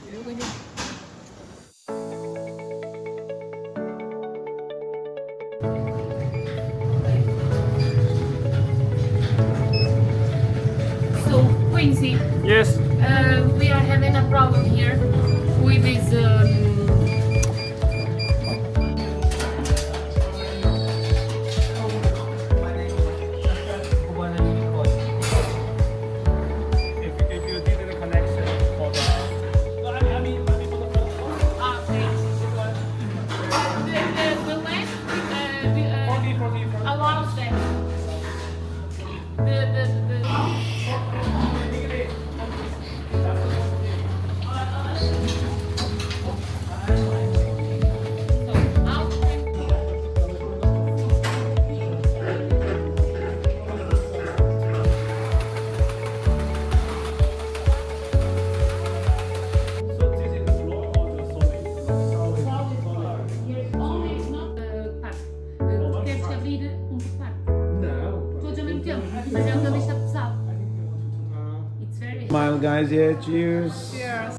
So, Quincy, Yes. we are having a problem here with this. If you did the connection for the, I mean for the phone. The lamp, 40. allows that. The So this is the floor or the solid? Queres que abrir por parte? No. Todos ao mesmo tempo, mas é o que ele está pesado. It's very. Smile, guys. Yeah, cheers. Cheers.